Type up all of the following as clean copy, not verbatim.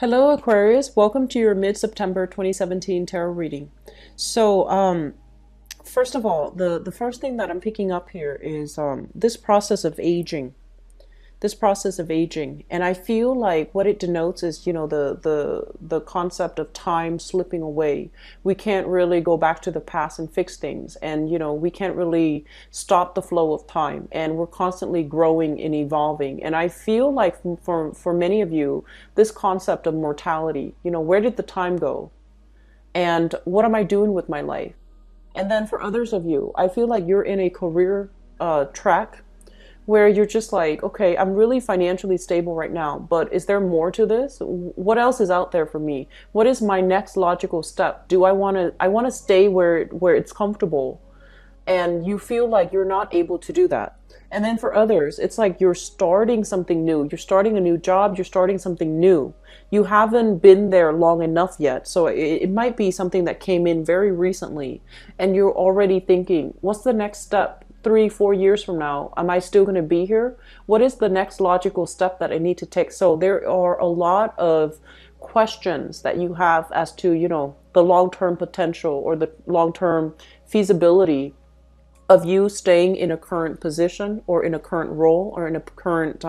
Hello, Aquarius. Welcome to your mid-September 2017 tarot reading. So, first of all, the first thing that I'm picking up here is this process of aging. This process of aging, and I feel like what it denotes is, the concept of time slipping away. We can't really go back to the past and fix things, and we can't really stop the flow of time, and we're constantly growing and evolving. And I feel like for many of you, this concept of mortality, where did the time go, and what am I doing with my life? And then for others of you, I feel like you're in a career track where you're just like, okay, I'm really financially stable right now, but is there more to this? What else is out there for me? What is my next logical step? Do I want to stay where it's comfortable? And you feel like you're not able to do that. And then for others, it's like you're starting something new. You're starting a new job, you're starting something new. You haven't been there long enough yet. So it might be something that came in very recently, and you're already thinking, what's the next step? 3, 4 years from now, am I still going to be here? What is the next logical step that I need to take? So there are a lot of questions that you have as to, the long-term potential or the long-term feasibility of you staying in a current position or in a current role or in a current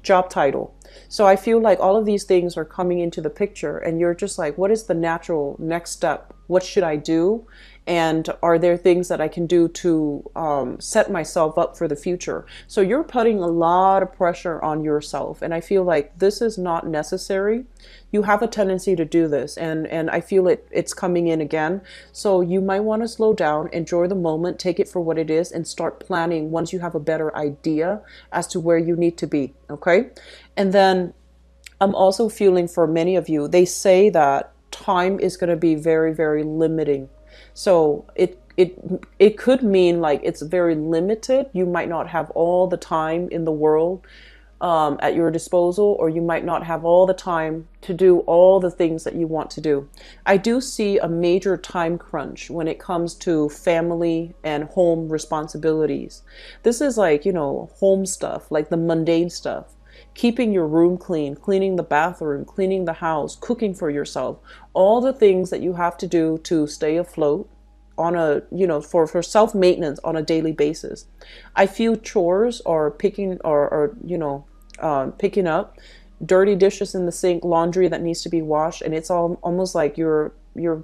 job title. So I feel like all of these things are coming into the picture, and you're just like, what is the natural next step? What should I do? And are there things that I can do to set myself up for the future? So you're putting a lot of pressure on yourself, and I feel like this is not necessary. You have a tendency to do this, and I feel it's coming in again. So you might want to slow down, enjoy the moment, take it for what it is, and start planning once you have a better idea as to where you need to be, okay? And then I'm also feeling for many of you, they say that time is going to be very, very limiting. So it could mean like it's very limited. You might not have all the time in the world at your disposal, or you might not have all the time to do all the things that you want to do. I do see a major time crunch when it comes to family and home responsibilities. This is like, home stuff, like the mundane stuff. Keeping your room clean, cleaning the bathroom, cleaning the house, cooking for yourself, all the things that you have to do to stay afloat on a, for self-maintenance on a daily basis. I feel chores are picking up dirty dishes in the sink, laundry that needs to be washed, and it's all almost like you're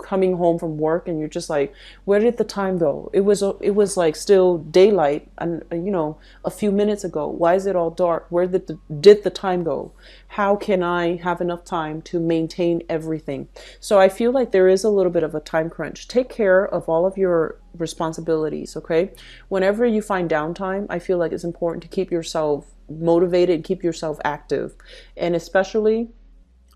coming home from work and you're just like, where did the time go? It was like still daylight, and a few minutes ago. Why is it all dark? Where did the time go? How can I have enough time to maintain everything? So I feel like there is a little bit of a time crunch. Take care of all of your responsibilities, okay? Whenever you find downtime, I feel like it's important to keep yourself motivated, keep yourself active, and especially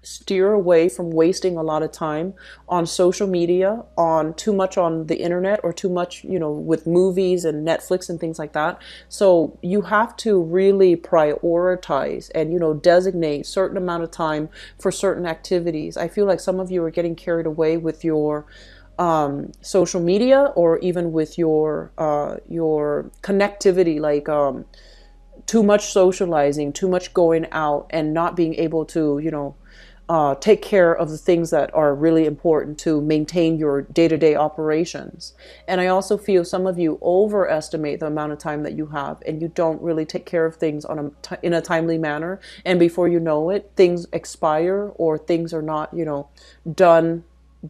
steer away from wasting a lot of time on social media, on too much on the internet, or too much, with movies and Netflix and things like that. So you have to really prioritize and, designate certain amount of time for certain activities. I feel like some of you are getting carried away with your social media, or even with your connectivity, like too much socializing, too much going out, and not being able to, take care of the things that are really important to maintain your day-to-day operations. And I also feel some of you overestimate the amount of time that you have, and you don't really take care of things in a timely manner. And before you know it, things expire, or things are not, done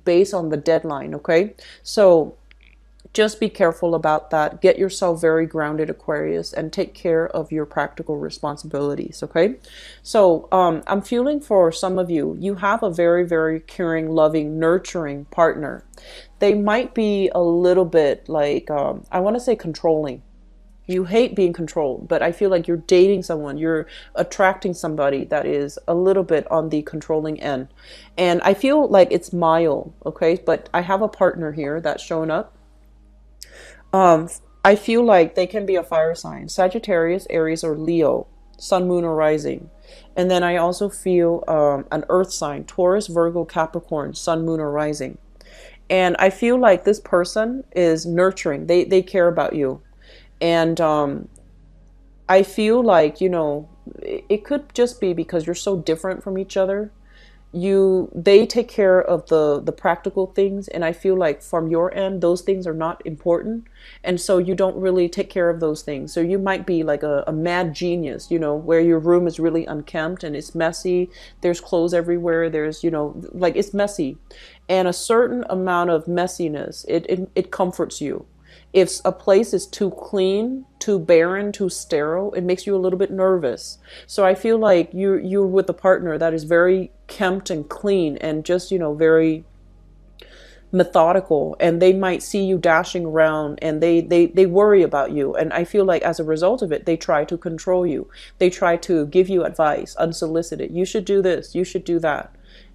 based on the deadline, okay? So just be careful about that. Get yourself very grounded, Aquarius, and take care of your practical responsibilities, okay? So I'm feeling for some of you, you have a very, very caring, loving, nurturing partner. They might be a little bit like, I want to say controlling. You hate being controlled, but I feel like you're dating someone, you're attracting somebody that is a little bit on the controlling end. And I feel like it's mild, okay? But I have a partner here that's showing up. Um, I feel like they can be a fire sign, Sagittarius, Aries, or Leo, sun, moon, or rising. And then I also feel an earth sign, Taurus, Virgo, Capricorn, sun, moon, or rising. And I feel like this person is nurturing. They care about you. And I feel like, it could just be because you're so different from each other. they take care of the practical things, and I feel like from your end those things are not important, and so you don't really take care of those things. So you might be like a mad genius, where your room is really unkempt and it's messy, there's clothes everywhere, there's, like, it's messy, and a certain amount of messiness, it comforts you. If a place is too clean, too barren, too sterile, it makes you a little bit nervous. So I feel like you're with a partner that is very kempt and clean and just, very methodical, and they might see you dashing around, and they worry about you, and I feel like as a result of it they try to control you. They try to give you advice unsolicited. You should do this, you should do that,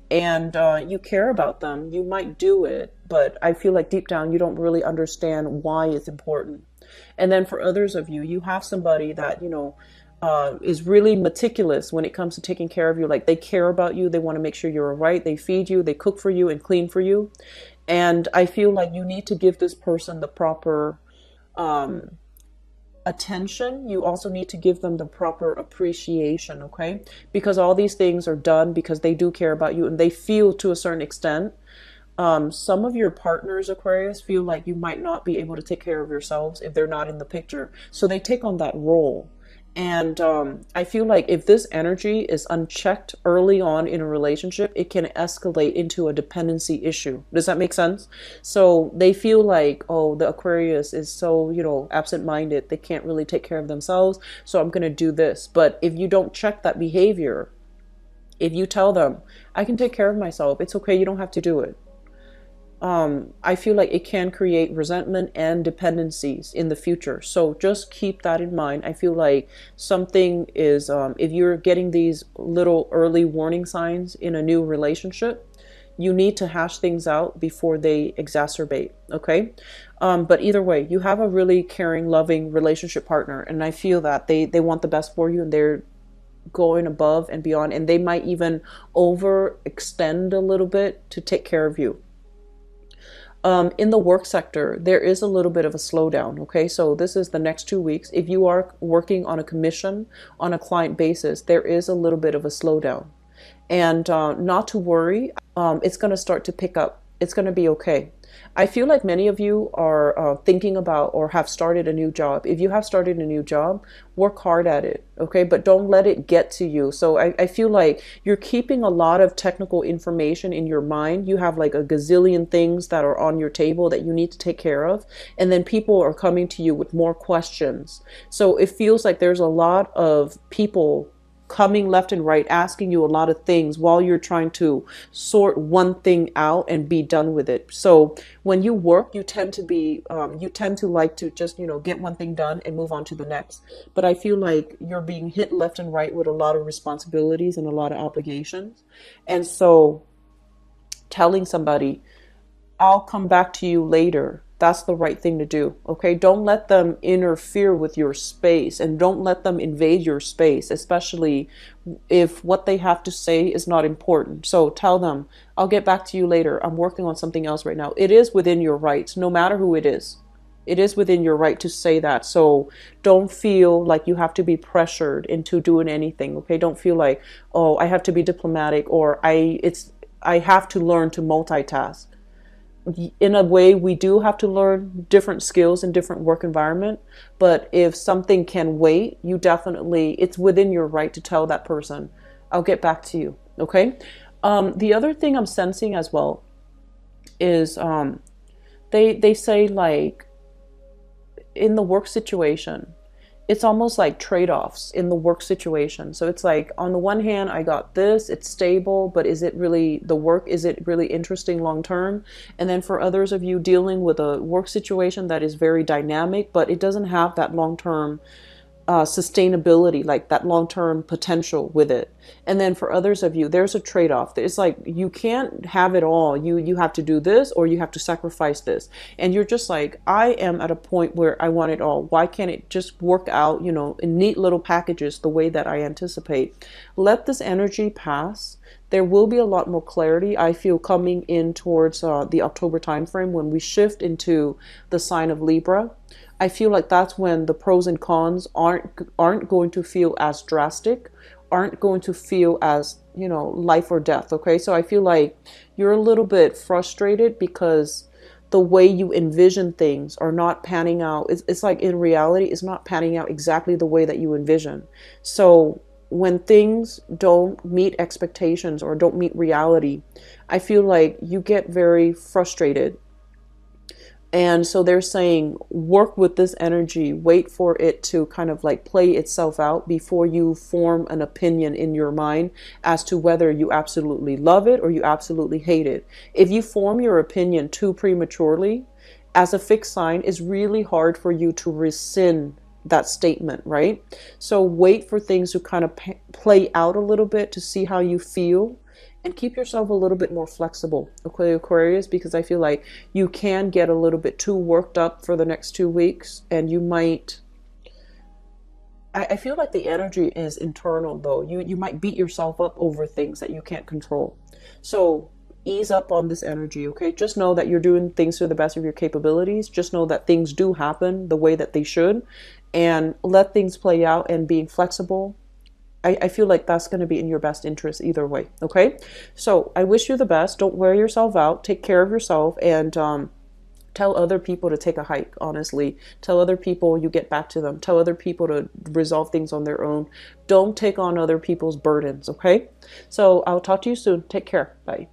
and you care about them, you might do it, but I feel like deep down you don't really understand why it's important. And then for others of you, you have somebody that, is really meticulous when it comes to taking care of you. Like, they care about you, they want to make sure you're all right, they feed you, they cook for you and clean for you. And I feel like you need to give this person the proper attention. You also need to give them the proper appreciation, okay? Because all these things are done because they do care about you, and they feel to a certain extent. Some of your partners, Aquarius, feel like you might not be able to take care of yourselves if they're not in the picture. So they take on that role. And I feel like if this energy is unchecked early on in a relationship, it can escalate into a dependency issue. Does that make sense? So they feel like, oh, the Aquarius is so, absent-minded. They can't really take care of themselves. So I'm going to do this. But if you don't check that behavior, if you tell them, I can take care of myself, it's okay, you don't have to do it. I feel like it can create resentment and dependencies in the future. So just keep that in mind. I feel like something is, if you're getting these little early warning signs in a new relationship, you need to hash things out before they exacerbate, okay? But either way, you have a really caring, loving relationship partner, and I feel that they want the best for you, and they're going above and beyond, and they might even overextend a little bit to take care of you. In the work sector, there is a little bit of a slowdown, okay? So this is the next 2 weeks. If you are working on a commission, on a client basis, there is a little bit of a slowdown. And not to worry, it's going to start to pick up. It's going to be okay. I feel like many of you are thinking about or have started a new job. If you have started a new job, work hard at it, okay? But don't let it get to you. So I feel like you're keeping a lot of technical information in your mind. You have like a gazillion things that are on your table that you need to take care of. And then people are coming to you with more questions. So it feels like there's a lot of people coming left and right, asking you a lot of things while you're trying to sort one thing out and be done with it. So when you work, you tend to like to just, get one thing done and move on to the next. But I feel like you're being hit left and right with a lot of responsibilities and a lot of obligations. And so telling somebody, I'll come back to you later, that's the right thing to do, okay? Don't let them interfere with your space, and don't let them invade your space, especially if what they have to say is not important. So tell them, I'll get back to you later. I'm working on something else right now. It is within your rights, no matter who it is. It is within your right to say that. So don't feel like you have to be pressured into doing anything, okay? Don't feel like, oh, I have to be diplomatic, or I have to learn to multitask. In a way, we do have to learn different skills in different work environment, but if something can wait, it's within your right to tell that person, I'll get back to you, okay? The other thing I'm sensing as well is they say, like, in the work situation, it's almost like trade-offs in the work situation. So it's like, on the one hand, I got this, it's stable, but is it really interesting long term? And then for others of you dealing with a work situation that is very dynamic, but it doesn't have that long-term sustainability, like that long-term potential with it. And then for others of you, there's a trade-off. It's like, you can't have it all. You have to do this, or you have to sacrifice this. And you're just like, I am at a point where I want it all. Why can't it just work out, in neat little packages the way that I anticipate? Let this energy pass. There will be a lot more clarity, I feel, coming in towards the October timeframe, when we shift into the sign of Libra. I feel like that's when the pros and cons aren't going to feel as drastic, aren't going to feel as, life or death. Okay, so I feel like you're a little bit frustrated because the way you envision things are not panning out. It's like in reality, it's not panning out exactly the way that you envision. So when things don't meet expectations or don't meet reality, I feel like you get very frustrated. And so they're saying work with this energy, wait for it to kind of like play itself out before you form an opinion in your mind as to whether you absolutely love it or you absolutely hate it. If you form your opinion too prematurely, as a fixed sign, it's really hard for you to rescind that statement, right? So wait for things to kind of play out a little bit to see how you feel, and keep yourself a little bit more flexible, okay, Aquarius, because I feel like you can get a little bit too worked up for the next 2 weeks, and you might. I feel like the energy is internal though. You might beat yourself up over things that you can't control. So ease up on this energy, okay? Just know that you're doing things to the best of your capabilities. Just know that things do happen the way that they should, and let things play out, and being flexible, I feel like that's going to be in your best interest either way. Okay. So I wish you the best. Don't wear yourself out. Take care of yourself, and tell other people to take a hike. Honestly, tell other people you get back to them. Tell other people to resolve things on their own. Don't take on other people's burdens. Okay. So I'll talk to you soon. Take care. Bye.